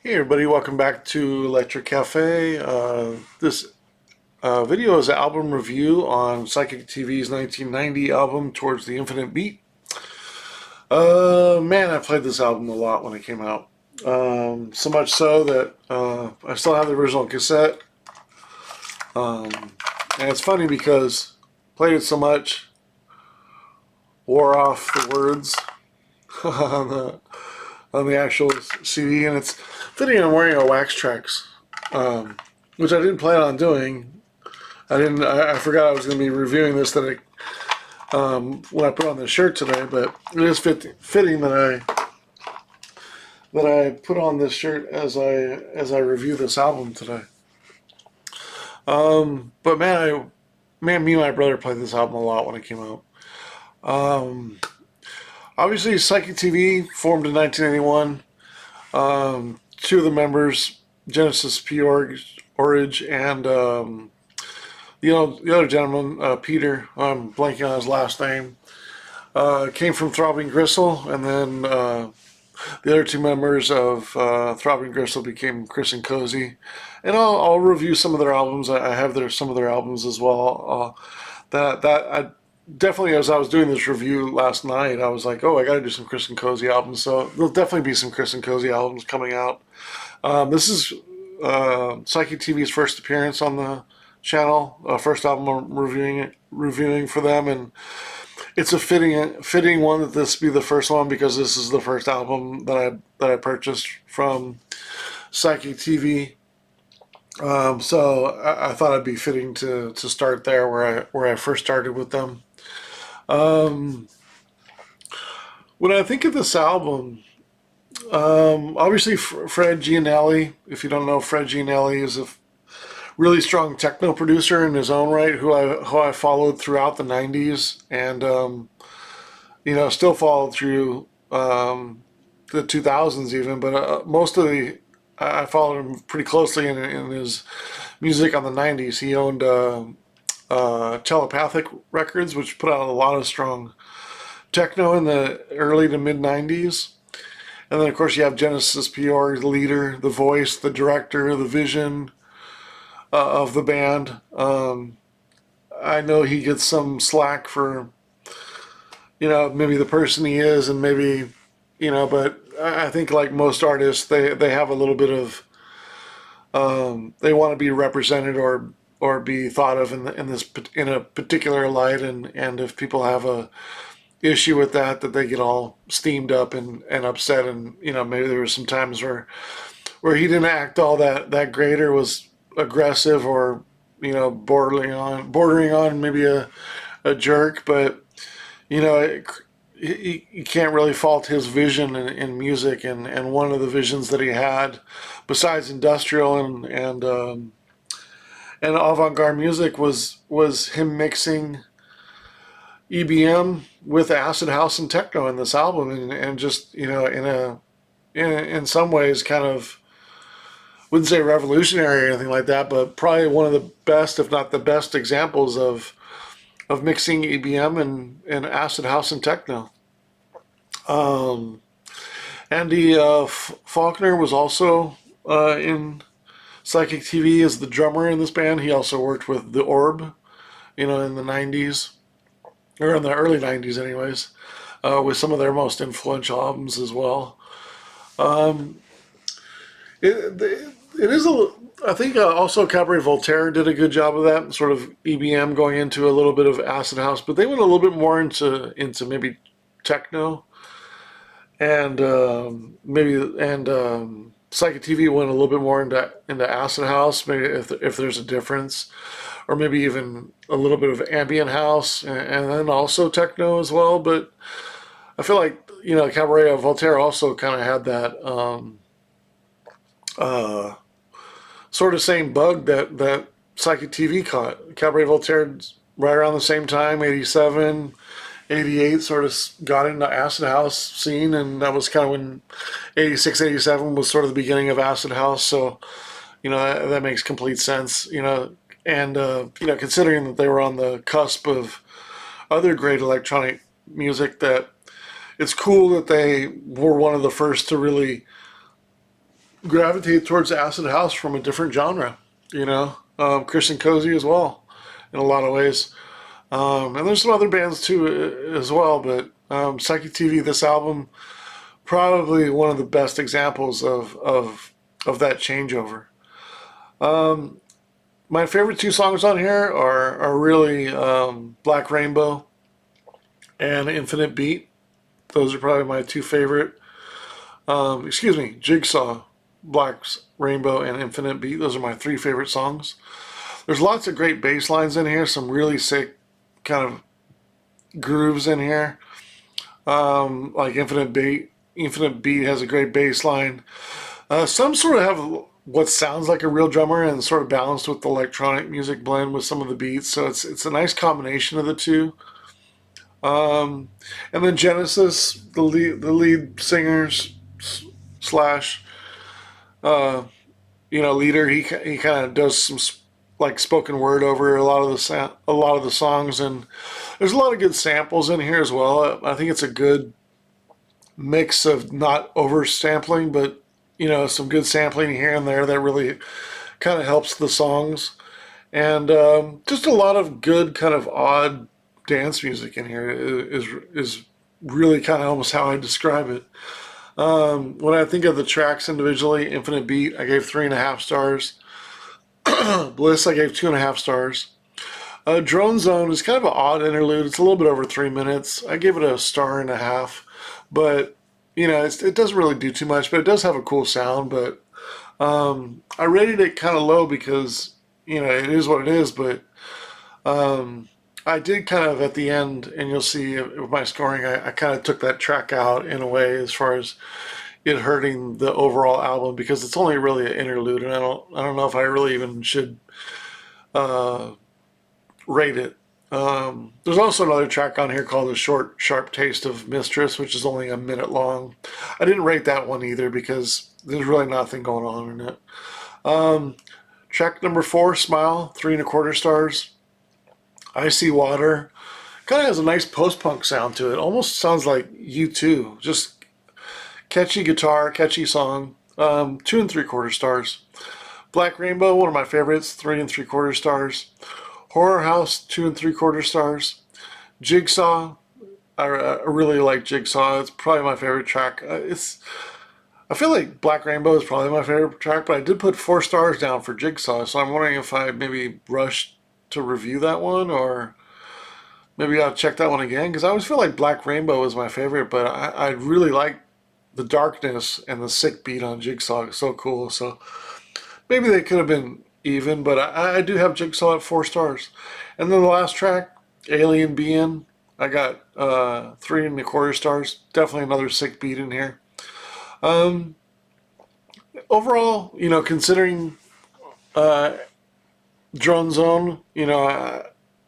Hey everybody, welcome back to Electric Cafe. This video is an album review on Psychic TV's 1990 album, Towards the Infinite Beat. Man, I played this album a lot when it came out. So much so that I still have the original cassette. Um, and it's funny because played it so much, wore off the words on the actual CD, and it's fitting I'm wearing a Wax Trax, which I didn't plan on doing. I forgot I was going to be reviewing this when I put on this shirt today, but it is fitting that I put on this shirt as I review this album today. But me and my brother played this album a lot when it came out. Um, Obviously, Psychic TV formed in 1981. Two of the members, Genesis P. Orridge and the other gentleman, Peter, I'm blanking on his last name, came from Throbbing Gristle, and then the other two members of Throbbing Gristle became Chris and Cozy. And I'll review some of their albums. I have some of their albums as well. That I definitely, as I was doing this review last night, I was like, oh, I got to do some Chris and Cozy albums. So there'll definitely be some Chris and Cozy albums coming out. This is Psychic TV's first appearance on the channel, first album I'm reviewing for them, and it's a fitting one that this be the first one because this is the first album that I purchased from Psychic TV. So I thought it'd be fitting to start there where I first started with them. Um, when I think of this album, obviously Fred Gianelli. If you don't know, Fred Gianelli is a really strong techno producer in his own right, who I followed throughout the '90s, and still followed through the 2000s even. But most of the I followed him pretty closely in his music on the '90s. He owned Telepathic Records, which put out a lot of strong techno in the early to mid '90s. And then, of course, you have Genesis PR, the leader, the voice, the director, the vision of the band. I know he gets some slack for, maybe the person he is, and maybe, but I think like most artists, they have a little bit of, they want to be represented or be thought of in a particular light, and if people have a issue with that they get all steamed up and upset, and maybe there were some times where he didn't act all that great, or was aggressive, or bordering on maybe a jerk. But you can't really fault his vision in music, and one of the visions that he had, besides industrial and avant-garde music, was him mixing EBM with acid house and techno in this album, and just in some ways kind of, wouldn't say revolutionary or anything like that, but probably one of the best, if not the best, examples of mixing EBM and acid house and techno. Um, Andy Faulkner was also in Psychic TV as the drummer in this band. He also worked with The Orb, in the '90s, or in the early '90s, anyways, with some of their most influential albums as well. Um, it is a. I think also Cabaret Voltaire did a good job of that, sort of EBM going into a little bit of acid house, but they went a little bit more into maybe techno, and Psychic TV went a little bit more into acid house, maybe if there's a difference, or maybe even a little bit of ambient house, and then also techno as well. But I feel like Cabaret Voltaire also kind of had that uh, sort of same bug that Psychic TV caught. Cabaret Voltaire, right around the same time, '87, '88, sort of got into acid house scene, and that was kind of when '86, '87 was sort of the beginning of acid house. So that makes complete sense. And considering that they were on the cusp of other great electronic music, that it's cool that they were one of the first to really gravitate towards acid house from a different genre. Chris and Cozy as well, in a lot of ways. And there's some other bands too as well, but Psychic TV, this album, probably one of the best examples of that changeover. Um, my favorite two songs on here are really Black Rainbow and Infinite Beat. Those are probably my two favorite. Excuse me, Jigsaw, Black's Rainbow, and Infinite Beat. Those are my three favorite songs. There's lots of great bass lines in here, some really sick kind of grooves in here. Like Infinite Beat. Infinite Beat has a great bass line. Some sort of have what sounds like a real drummer and sort of balanced with the electronic music blend with some of the beats. So it's a nice combination of the two. Um, and then Genesis, the lead singers slash leader. He kind of does some like spoken word over a lot of the songs, and there's a lot of good samples in here as well. I think it's a good mix of not over sampling, but some good sampling here and there that really kind of helps the songs, and just a lot of good kind of odd dance music in here is really kind of almost how I describe it. When I think of the tracks individually, Infinite Beat, I gave 3.5 stars. Bliss, I gave 2.5 stars. Drone Zone is kind of an odd interlude. It's a little bit over 3 minutes. I gave it a star and a half, but it doesn't really do too much. But it does have a cool sound. But I rated it kind of low because it is what it is. But I did kind of at the end, and you'll see with my scoring, I kind of took that track out in a way as far as it hurting the overall album because it's only really an interlude, and I don't know if I really even should uh, rate it. There's also another track on here called "A Short Sharp Taste of Mistress," which is only a minute long. I didn't rate that one either because there's really nothing going on in it. Um, Track number 4, "Smile," 3.25 stars. "I See Water" kind of has a nice post-punk sound to it. Almost sounds like U2. Just catchy guitar, catchy song. 2.75 stars. "Black Rainbow," one of my favorites, 3.75 stars. "Horror House," 2.75 stars. "Jigsaw," I really like Jigsaw. It's probably my favorite track. I feel like Black Rainbow is probably my favorite track, but I did put 4 stars down for Jigsaw, so I'm wondering if I maybe rushed to review that one, or maybe I'll check that one again, because I always feel like Black Rainbow was my favorite, but I really like the darkness and the sick beat on Jigsaw. It's so cool. So maybe they could have been even, but I do have Jigsaw at 4 stars. And then the last track, "Alien Being," I got 3.25 stars. Definitely another sick beat in here. Um, Overall, considering uh, Drone Zone, I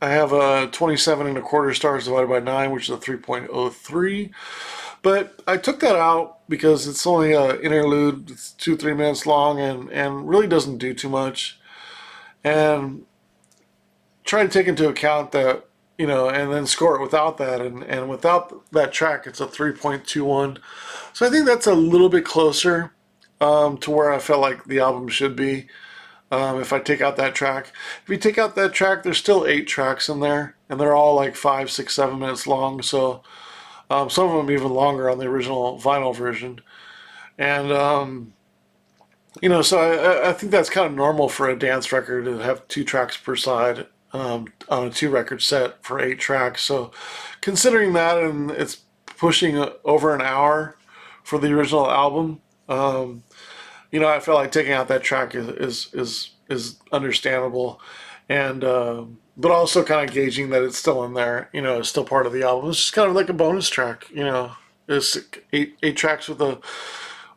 have a 27.25 stars divided by 9, which is a 3.03. But I took that out because it's only an interlude. It's 2-3 minutes long and really doesn't do too much. And try to take into account that, and then score it without that. And without that track, it's a 3.21. So I think that's a little bit closer to where I felt like the album should be. If I take out that track, if you take out that track, there's still 8 tracks in there, and they're all like 5, 6, 7 minutes long. So some of them even longer on the original vinyl version. And so I think that's kind of normal for a dance record to have 2 tracks per side on a 2 record set for 8 tracks. So considering that, and it's pushing over an hour for the original album, I feel like taking out that track is understandable, and but also kind of gauging that it's still in there. It's still part of the album. It's just kind of like a bonus track. It's eight tracks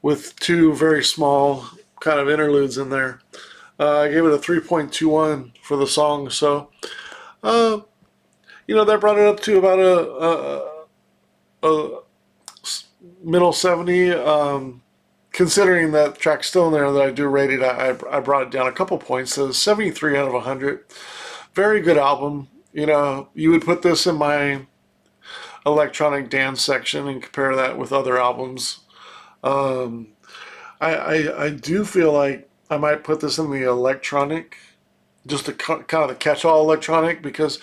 with 2 very small kind of interludes in there. I gave it a 3.21 for the song, so uh, that brought it up to about a middle 70. Considering that track's still in there that I do rate it, I brought it down a couple points. So 73 out of 100. Very good album. You would put this in my electronic dance section and compare that with other albums. Um, I do feel like I might put this in the electronic, just the kind of the catch-all electronic, because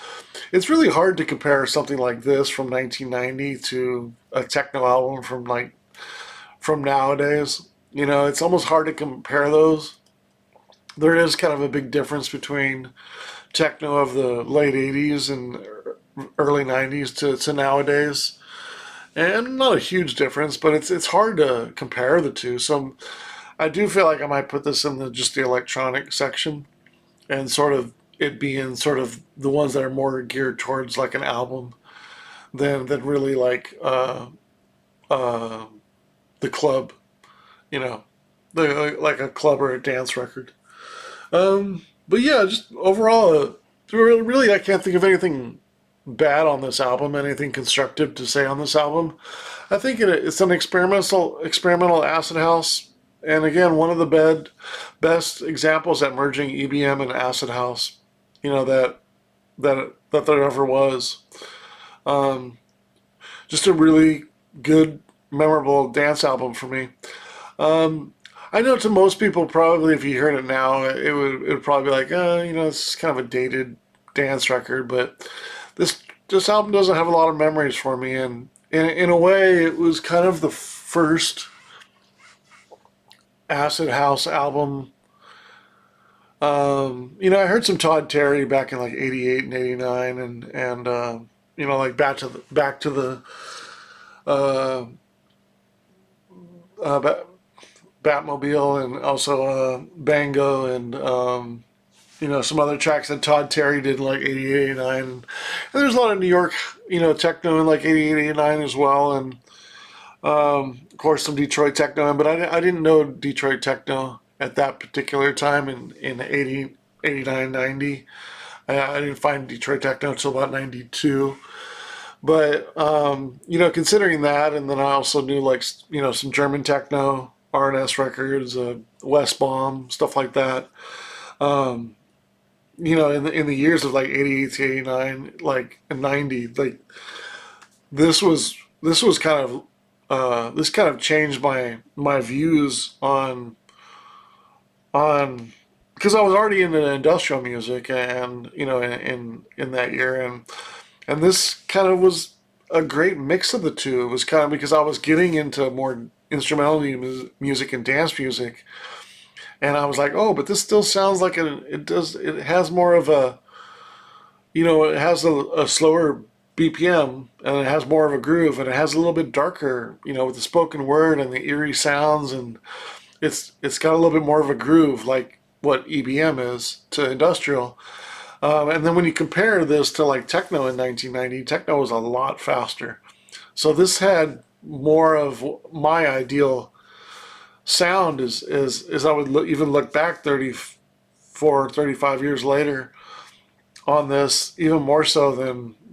it's really hard to compare something like this from 1990 to a techno album from nowadays. You know, it's almost hard to compare those. There is kind of a big difference between techno of the late 80s and early 90s to nowadays. And not a huge difference, but it's hard to compare the two. So I do feel like I might put this in just the electronic section, and sort of it being sort of the ones that are more geared towards like an album than really like uh, the club, you know, like a club or a dance record. But yeah, just overall, really, I can't think of anything bad on this album, anything constructive to say on this album. I think it's an experimental acid house, and again, one of the best examples at merging EBM and acid house, you know, that there ever was. Um, just a really good, memorable dance album for me. Um, I know to most people, probably if you heard it now, it would probably be like, you know, it's kind of a dated dance record. But this album doesn't have a lot of memories for me, and in a way, it was kind of the first acid house album. You know, I heard some Todd Terry back in like '88 and '89, and you know, like back to the uh, uh, Batmobile, and also Bango, and you know, some other tracks that Todd Terry did in like '88, '89. And there's a lot of New York, you know, techno in like '88, '89 as well. And of course, some Detroit techno. But I didn't know Detroit techno at that particular time in 80, 89, 90. I didn't find Detroit techno until about 92. But, you know, considering that, and then I also knew like, you know, some German techno, R&S records, West Bomb, stuff like that. Um, you know, in the years of like '88 to '89, like and '90, like this was kind of this kind of changed my views on because I was already into industrial music, and you know, in that year, and this kind of was a great mix of the two. It was kind of because I was getting into more instrumental music and dance music, and I was like, oh, but this still sounds like it has more of a, you know, it has a slower BPM, and it has more of a groove, and it has a little bit darker, you know, with the spoken word and the eerie sounds, and it's got a little bit more of a groove like what EBM is to industrial. And then when you compare this to like techno in 1990, techno was a lot faster. So this had more of my ideal sound is I would even look back 34, 35 years later on this, even more so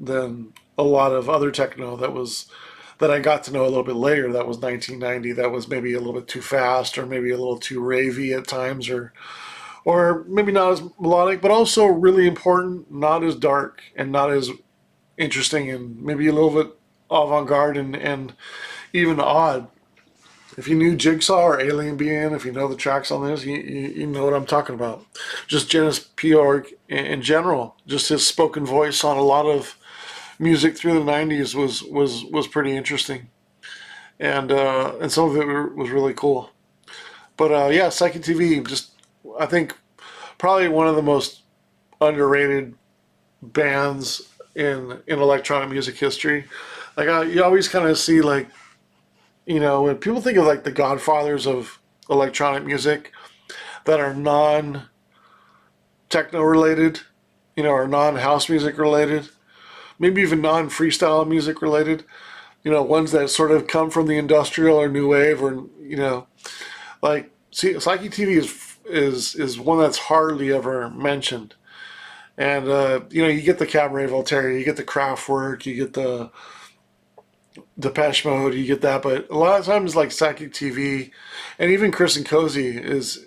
than a lot of other techno that I got to know a little bit later. That was 1990. That was maybe a little bit too fast, or maybe a little too ravey at times, or maybe not as melodic, but also really important, not as dark and not as interesting, and maybe a little bit avant-garde and even odd. If you knew Jigsaw or Alien Being, if you know the tracks on this, you know what I'm talking about. Just Dennis Piorg in general, just his spoken voice on a lot of music through the '90s was pretty interesting, and some of it was really cool. But yeah, Psychic TV, just I think probably one of the most underrated bands in electronic music history. Like you always kind of see like, you know, when people think of like the godfathers of electronic music that are non techno related, you know, or non house music related, maybe even non freestyle music related, you know, ones that sort of come from the industrial or new wave, or you know, like see, Psyche TV is one that's hardly ever mentioned. And you know, you get the Cabaret Voltaire, you get the Kraftwerk, you get the Depeche Mode, you get that, but a lot of times like Psychic TV, and even Chris and Cozy is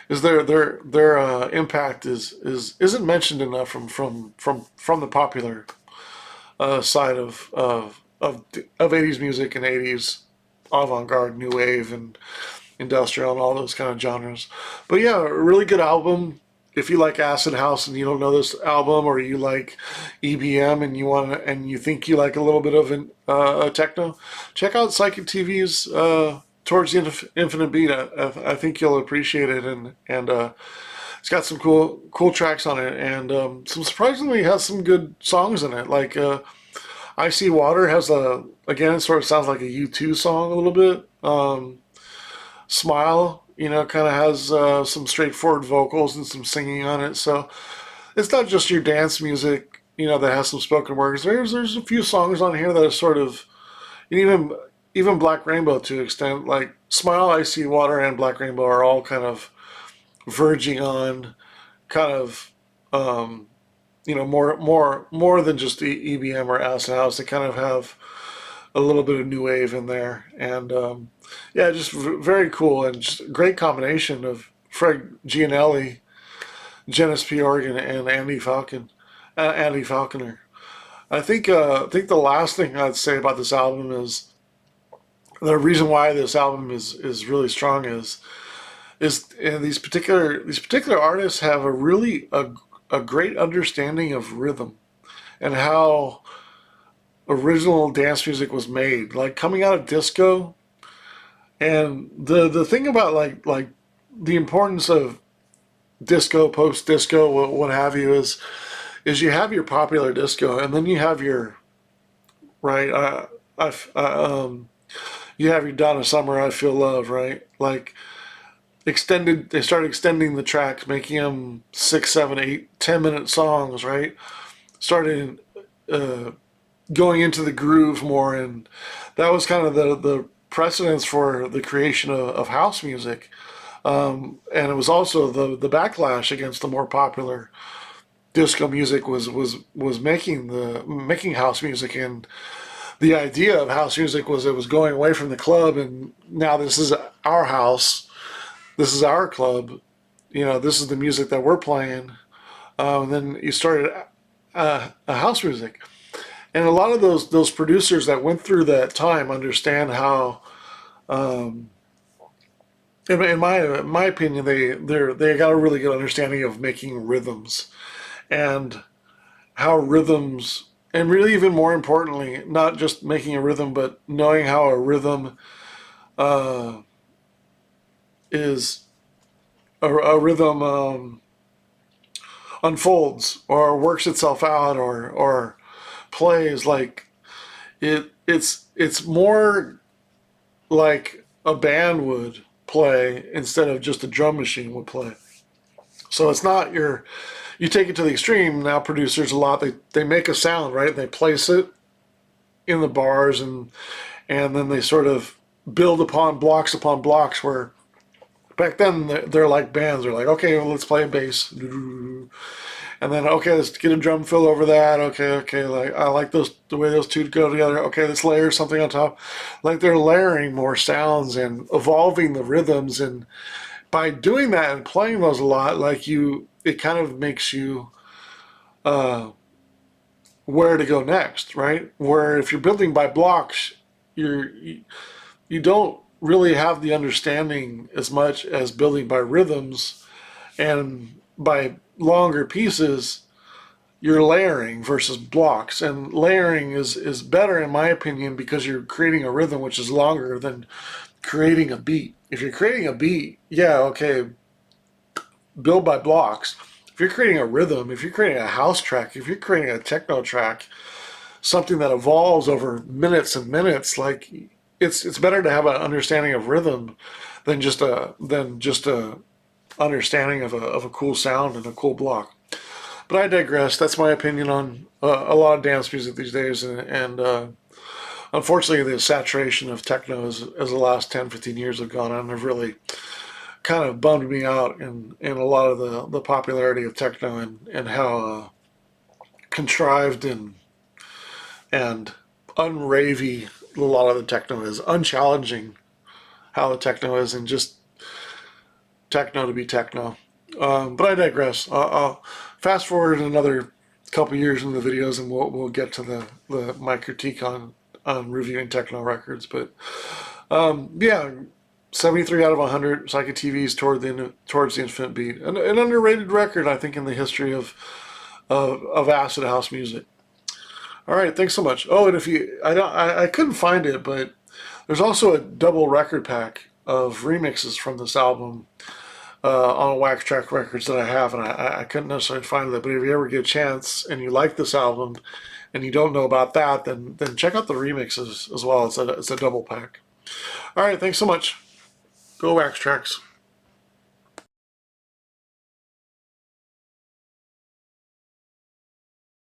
their impact isn't mentioned enough from the popular side of '80s music and '80s avant-garde, new wave, and industrial and all those kind of genres. But yeah, a really good album. If you like acid house and you don't know this album, or you like EBM and you think you like a little bit of techno, check out Psychic TV's Towards the Infinite Beat. I think you'll appreciate it, and it's got some cool tracks on it, and some surprisingly has some good songs in it. Like I See Water has again, it sort of sounds like a U2 song a little bit. Smile, kind of has some straightforward vocals and some singing on it. So it's not just your dance music, that has some spoken words. There's a few songs on here that are sort of, and even Black Rainbow to an extent. Like Smile, I See Water, and Black Rainbow are all kind of verging on kind of more than just EBM or acid house. They kind of have a little bit of new wave in there, and yeah, just very cool, and just a great combination of Fred Gianelli, Genis P. Organ, and Andy Falconer. I think the last thing I'd say about this album is the reason why this album is really strong is these particular artists have a great understanding of rhythm and how original dance music was made, like coming out of disco. And the thing about like the importance of disco, post disco, what have you, is you have your popular disco, and then you have your right. You have your Donna Summer, I Feel Love, right? Like extended. They started extending the tracks, making them 6, 7, 8, 10-minute songs, right? Started going into the groove more, and that was kind of the precedence for the creation of house music. And it was also the backlash against the more popular disco music was making house music, and the idea of house music was it was going away from the club, and now this is our house, this is our club, this is the music that we're playing. And then you started a house music. And a lot of those producers that went through that time understand how, in my opinion, they got a really good understanding of making rhythms, and how rhythms, and really even more importantly, not just making a rhythm, but knowing how a rhythm is a rhythm unfolds or works itself out or plays. Like it's more like a band would play instead of just a drum machine would play. So it's not you take it to the extreme. Now producers a lot, they make a sound, right? They place it in the bars, and then they sort of build upon blocks, where back then they're like bands. They're like, okay, well, let's play a bass, and then okay, let's get a drum fill over that. Okay, like I like the way those two go together. Okay, let's layer something on top. Like they're layering more sounds and evolving the rhythms, and by doing that and playing those a lot, it kind of makes you where to go next, right? Where if you're building by blocks, you don't really have the understanding as much as building by rhythms, and by longer pieces you're layering versus blocks. And layering is better in my opinion, because you're creating a rhythm which is longer than creating a beat. If you're creating a beat, yeah, okay, build by blocks. If you're creating a rhythm, if you're creating a house track, if you're creating a techno track, something that evolves over minutes and minutes, like it's better to have an understanding of rhythm than just a understanding of a cool sound and a cool block. But I digress. That's my opinion on a lot of dance music these days, and unfortunately the saturation of techno as the last 10, 15 years have gone on have really kind of bummed me out in a lot of the popularity of techno, and how contrived and unravey a lot of the techno is, unchallenging how the techno is, and just techno to be techno. But I digress. I'll fast forward another couple years in the videos, and we'll get to my critique on reviewing techno records. But Yeah, 73 out of 100 Psychic TVs towards the Infinite Beat. An underrated record, I think, in the history of acid house music. All right, thanks so much. Oh, and if you, I couldn't find it, but there's also a double record pack of remixes from this album on Wax Track Records that I have, and I couldn't necessarily find it. But if you ever get a chance and you like this album and you don't know about that, then check out the remixes as well. It's a double pack. All right, thanks so much. Go Wax Tracks.